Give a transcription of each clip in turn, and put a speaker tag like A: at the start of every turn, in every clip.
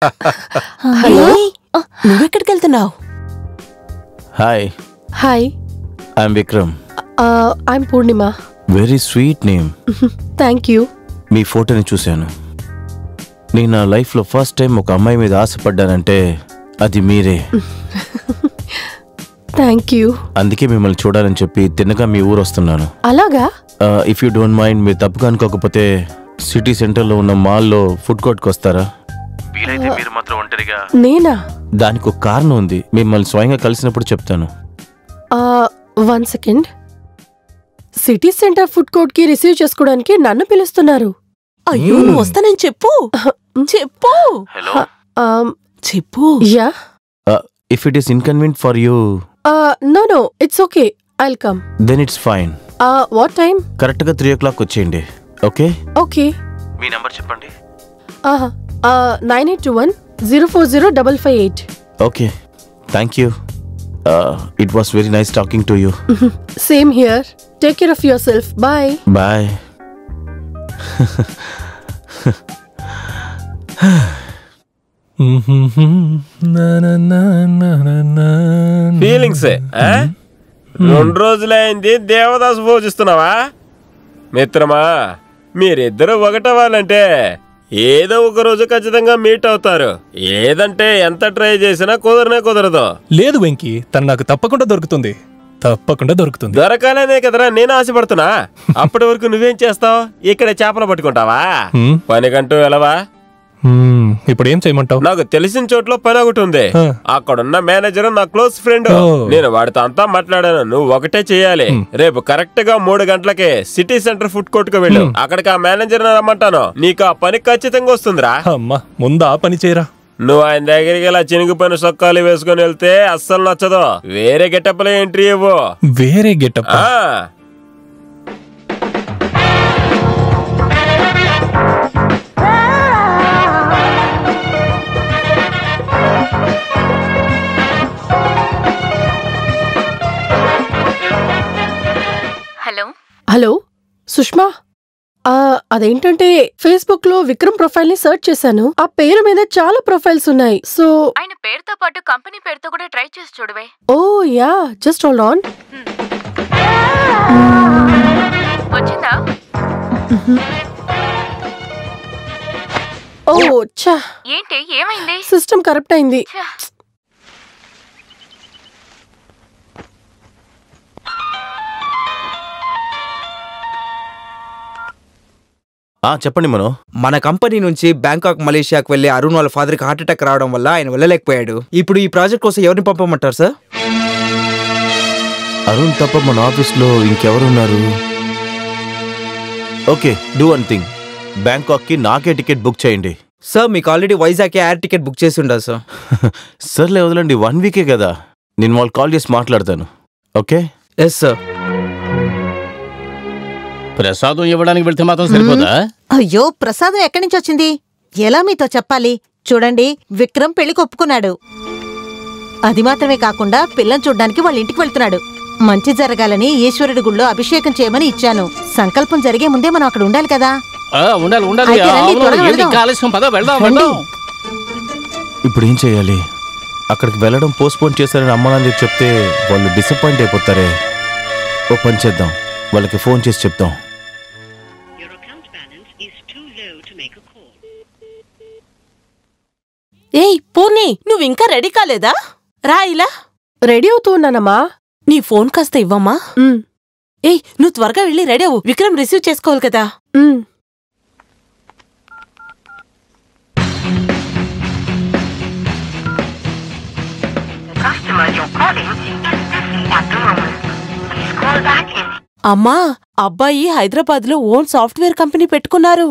A: Hello, నువ్వెక్కడికి వెళ్తున్నావు?
B: Hi.
A: Hi,
B: I'm Vikram.
A: I'm Purnima.
B: Very sweet name.
A: Thank you.
B: మీ ఫోటోని చూశాను. నేను నా లైఫ్లో ఫస్ట్ టైం ఒక అమ్మాయి మీద ఆశపడ్డానంటే అది మీరే.
A: Thank you.
B: అందుకే మిమ్మల్ని చూడాలని చెప్పి తిన్నగా మీ ఊరు వస్తున్నాను.
A: అలాగా?
B: ఇఫ్ యూ డోంట్ మైండ్, మీరు తప్పుగా అనుకోకపోతే సిటీ సెంటర్లో ఉన్న మాల్లో ఫుడ్ కోర్ట్కి వస్తారా? వీలైతే మీరు మాత్రం ఒంటరిగా.
A: నేనా?
B: దానికి ఒక కారణం ఉంది, మిమ్మల్ని స్వయంగా కలిసినప్పుడు చెప్తాను.
A: 1 second. City centre food court కి రిసీవ్ చేసుకోవడానికి నన్ను పిలుస్తున్నారు.
C: అయ్యో, నువ్వు వస్తానని చెప్పు. చెప్పు.
B: హలో,
C: చెప్పు.
A: Yeah.
B: If it is inconvenient for you.
A: No, it's okay, I'll come.
B: Then it's fine.
A: What time?
B: కరెక్ట్గా 3 o'clock వచ్చేయండి. ఓకే?
A: ఓకే.
B: మీ నంబర్ చెప్పండి.
A: 9821040558.
B: Okay, thank you. It was very nice talking to you.
A: Same here. Take care of yourself. Bye.
B: Bye.
D: Feelings 2 రోజులైంది దేవదాసు పూజిస్తున్నావా? మిత్రమా, మీరిద్దరూ ఒకటవ్వాలంటే ఏదో ఒక రోజు ఖచ్చితంగా మీట్ అవుతారు. ఏదంటే ఎంత ట్రై చేసినా కుదరదు.
E: లేదు వెంకీ, తను నాకు తప్పకుండా దొరుకుతుంది.
D: దొరకాలనే కదరా నేను ఆశపడుతున్నా. అప్పటి వరకు నువ్వేం చేస్తావు? ఇక్కడ చేపలు పట్టుకుంటావా? పనికంటూ వెళ్ళవా?
E: ఇప్పుడు ఏం చేయమంటావు?
D: నాకు తెలిసిన చోట్ల పని ఒకటి ఉంది. అక్కడున్న మేనేజర్ నా క్లోజ్ ఫ్రెండ్. నేను వాడితో అంతా మాట్లాడాను. నువ్వు ఒకటే చెయ్యాలి. రేపు కరెక్ట్ గా 3 గంటలకే సిటీ సెంటర్ ఫుడ్ కోర్ట్ కు వెళ్ళు. అక్కడికి ఆ మేనేజర్ రమ్మంటాను. నీకు ఆ పని ఖచ్చితంగా వస్తుందిరా.
E: అమ్మా, ముందు ఆ పని చేయరా.
D: నువ్వు ఆయన దగ్గరికి ఇలా చినిగిపోయిన సొక్కాలు వేసుకుని వెళ్తే అస్సలు నచ్చదు. వేరే గెటప్ లో ఎంట్రీ ఇవ్వు.
E: వేరే గెటప్?
A: హలో సుష్మా, అదేంటంటే ఫేస్బుక్ లో విక్రమ్ ప్రొఫైల్ ని సర్చ్ చేశాను. ఆ పేరు మీద చాలా ప్రొఫైల్స్ ఉన్నాయి. సో
F: ఆయన పేరుతో పాటు కంపెనీ పేరుతో కూడా ట్రై చేసి చూడవే.
A: ఓ యా, జస్ట్ హోల్డ్ ఆన్.
F: వచ్చిందా?
A: ఓ ఛా,
F: ఏంటి ఏమైంది?
A: సిస్టమ్ కరప్ట్ అయింది.
B: చెప్పండి మనో.
G: మన కంపెనీ నుంచి బ్యాంకాక్ మలేషియాకు వెళ్లే అరుణ్ వాళ్ళ ఫాదర్ కి హార్ట్ అటాక్ రావడం వల్ల ఆయన వెళ్ళలేకపోయాడు. ఇప్పుడు ఈ ప్రాజెక్ట్ కోసం ఎవరిని పంపమంటారు సార్?
B: అరుణ్ తప్ప మన ఆఫీస్ లో ఇంకెవరున్నారు? Okay, do one thing. Bangkok కి నాకే టికెట్ బుక్ చేయండి.
G: సార్, మీకు already Vizag air ticket book చేసి ఉండాలి సార్.
B: సర్లే, వదలండి. 1 వీకే కదా. నేను వాళ్ళు కాల్ చేసి మాట్లాడతాను. ఓకే?
G: Yes sir.
H: ప్రసాదం ఇవ్వడానికి వెళ్తే మాత్రం సరిపోదా?
C: అయ్యో, ప్రసాదం ఎక్కడి నుంచి వచ్చింది? ఎలా మీతో చెప్పాలి? చూడండి, విక్రమ్ పెళ్లికి ఒప్పుకున్నాడు. అది మాత్రమే కాకుండా పిల్లని చూడ్డానికి వాళ్ళ ఇంటికి వెళ్తున్నాడు. మంచి జరగాలని ఈశ్వరుడి గుళ్ళో అభిషేకం చేయమని ఇచ్చాను. సంకల్పం జరిగే ముందే మనం అక్కడ ఉండాలి కదా.
B: ఇప్పుడు ఏం చేయాలి? అక్కడికి వెళ్ళడం పోస్ట్పోన్ చేశారని అమ్మానాన్ని చెప్తే వాళ్ళు డిసప్పాయింట్ అయిపోతారే. ఓ పని చేద్దాం, వాళ్ళకి ఫోన్ చేసి చెప్తాం.
C: ఏయ్ పూర్ణి, నువ్వు ఇంకా రెడీ కాలేదా? రా ఇలా.
A: రెడీ అవుతూ ఉన్నానమ్మా.
C: నీ ఫోన్ కాస్త ఇవ్వమ్మా. ఏయ్, నువ్వు త్వరగా వెళ్ళి రెడీ అవ్వు. విక్రమ్ రిసీవ్ చేసుకోవాలి కదా. అమ్మా, అబ్బాయి హైదరాబాద్ లో ఓన్ సాఫ్ట్వేర్ కంపెనీ పెట్టుకున్నారు.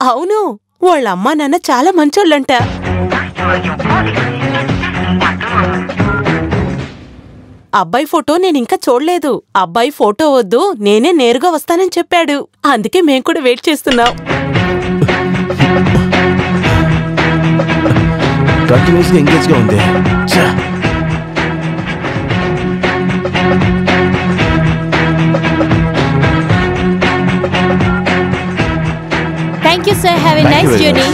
C: అవును, వాళ్ళ అమ్మా నాన్న చాలా మంచోళ్ళంట. అబ్బాయి ఫోటో నేనింకా చూడలేదు. అబ్బాయి ఫోటో వద్దు, నేనే నేరుగా వస్తానని చెప్పాడు. అందుకే మేం కూడా వెయిట్ చేస్తున్నాం.
B: కంటిన్యూస్గా ఎంగేజ్గా ఉంది.
F: Thank you, sir. Have a nice journey.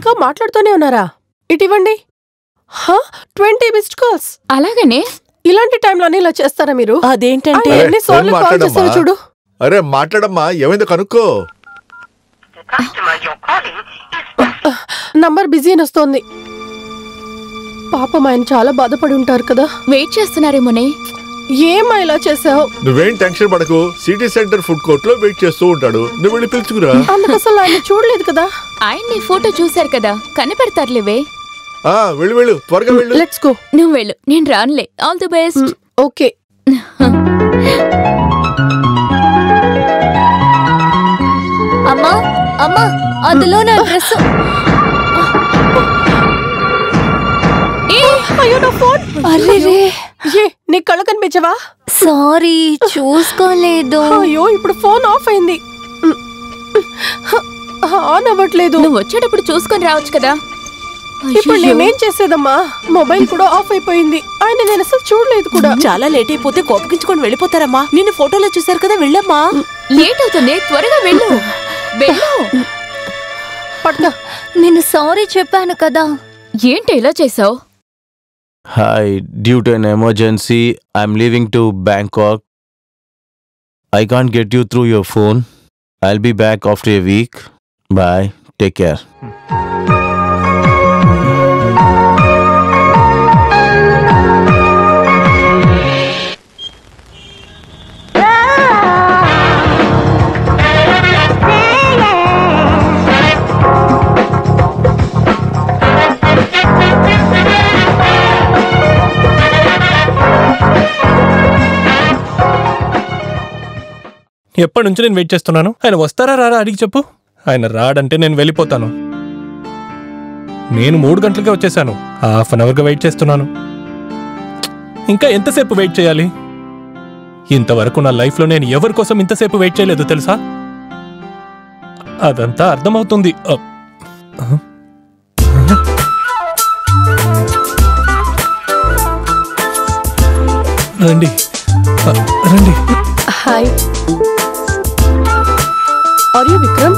A: ఇంకా మాట్లాడుతూనే ఉన్నారా? ఇటివ్వండి. 20 మిస్డ్ కాల్స్.
F: అలాగనే
A: ఇలాంటి టైంలోనే ఇలా చేస్తారా మీరు?
I: అదేంటంటే
A: ఆయన ఎన్నిసార్లు కాల్ చేశారు చూడు.
J: అరే మాట్లాడమ్మా, ఏమైందో కనుక్కో.
A: నంబర్ బిజీ అని వస్తోంది. పాపం ఆయన చాలా బాధపడి ఉంటారు కదా.
F: వెయిట్ చేస్తున్నారేమోనే.
A: ఏమా ఇలా చేసావు?
J: నువ్వేం టెన్షన్ పడకు, సిటీ సెంటర్ ఫుడ్ కోర్ట్ లో వెయిట్ చేస్తూ ఉంటాడు, నువ్వు వెళ్ళి పిలుచుకురా.
A: అందుకు అసలు ఆయన చూడలేదు కదా.
F: ఆయన్ని ఫోటో చూశారు కదా, కనిపెడతారులేవే.
J: వెళ్ళు వెళ్ళు, త్వరగా వెళ్ళు.
A: Let's go.
F: నువ్వు వెళ్ళు, నేను రానులే. All the best.
A: ఓకే.
F: అమ్మా అమ్మా, అందులో నా డ్రెస్.
A: అయ్యో నా ఫోన్.
F: అర్రే,
A: నీ కళ్ళు కనిపించవా?
F: సారీ, చూసుకోలేదు.
A: అయ్యో ఇప్పుడు ఫోన్ ఆఫ్ అయింది. ఆన్ అవ్వట్లేదు.
F: నువ్వు వచ్చేటప్పుడు చూసుకొని రావచ్చు కదా.
A: ఇప్పుడు నేనేం చేసేదమ్మా? మొబైల్ కూడా ఆఫ్ అయిపోయింది. ఆయన నేను అసలు చూడలేదు కూడా.
I: చాలా లేట్ అయిపోతే కోపగించుకొని వెళ్ళిపోతారమ్మా. నిన్ను ఫోటోలో చూసారు కదా, వెళ్ళమ్మా.
F: లేట్ అవుతుంది, త్వరగా వెళ్ళు. వెళ్ళు.
A: పట్నా,
F: నేను సారీ చెప్పాను కదా. ఏంటి ఇలా చేసావు?
B: Hi, due to an emergency, I'm leaving to Bangkok. I can't get you through your phone. I'll be back after a week. Bye. Take care.
E: ఎప్పటి నుంచి నేను వెయిట్ చేస్తున్నాను. ఆయన వస్తారా రారా అడిగి చెప్పు. ఆయన రాడంటే నేను వెళ్ళిపోతాను. నేను 3 గంటలకే వచ్చేసాను. హాఫ్ అన్ అవర్గా వెయిట్ చేస్తున్నాను. ఇంకా ఎంతసేపు వెయిట్ చేయాలి? ఇంతవరకు నా లైఫ్లో నేను ఎవరి కోసం ఇంతసేపు వెయిట్ చేయలేదు తెలుసా. అదంతా అర్థమవుతుంది. రండి రండి.
A: Hi. Are you Vikram?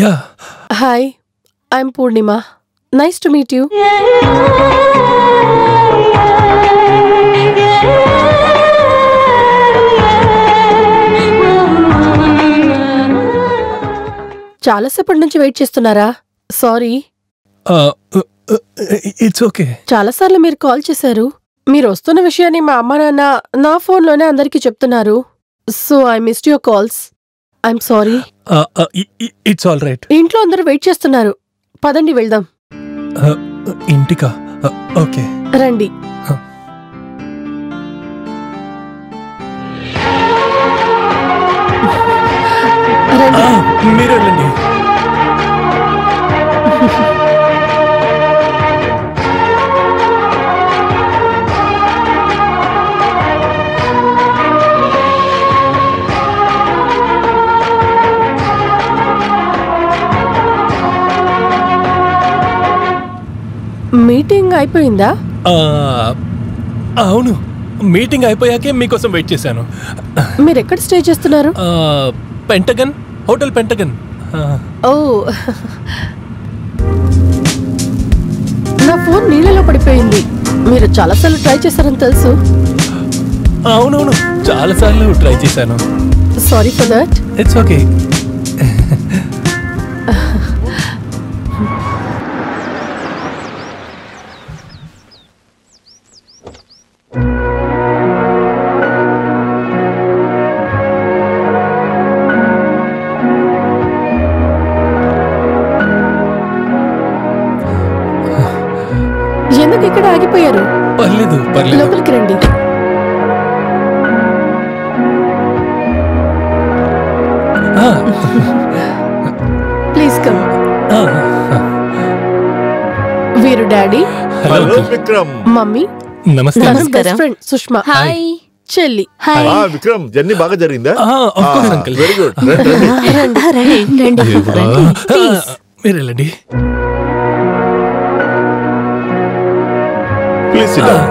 E: Yeah.
A: Hi, I'm Purnima. Nice to meet you. చాలాసేపటి నుంచి వెయిట్ చేస్తున్నారా? సారీ.
E: It's okay.
A: చాలాసార్లు మీరు కాల్ చేశారు. మీరు వస్తున్న విషయాన్ని మా అమ్మ నాన్న నా ఫోన్లోనే అందరికీ చెప్తున్నారు. So I missed your calls. I'm sorry.
E: It's all right.
A: ఇంట్లో అందరూ వెయిట్ చేస్తున్నారు. పదండి వెళ్దాం.
E: ఇంటికా? ఓకే
A: రండి.
E: మీరు వెళ్ళండి.
A: మీటింగ్ అయిపోయిందా?
E: అవును, మీటింగ్ అయిపోయాకే మీకోసం వెయిట్ చేశాను.
A: మీరు ఎక్కడ స్టే చేస్తున్నారు?
E: Pentagon, hotel pentagon.
A: ఓ, నా ఫోన్ నీళ్ళలో పడిపోయింది. మీరు చాలాసార్లు ట్రై చేశారని తెలుసు.
E: అవునవును, చాలాసార్లు ట్రై చేశాను.
A: Sorry for that.
E: It's okay.
A: ఎందుకు ఇక్కడ ఆగిపోయారు?
E: పర్లేదు పర్లేదు,
A: లోపలికి రండి. Please come. వీరు డాడీ.
J: హలో విక్రమ్.
A: మమ్మీ.
E: నమస్తే.
A: Best friend Sushma.
F: హాయ్.
A: చెల్లి.
J: విక్రమ్, జర్నీ బాగా జరిగిందా?
E: అంకుల్.
J: Very good.
E: మీరు వెళ్ళండి.
J: Please SIT down.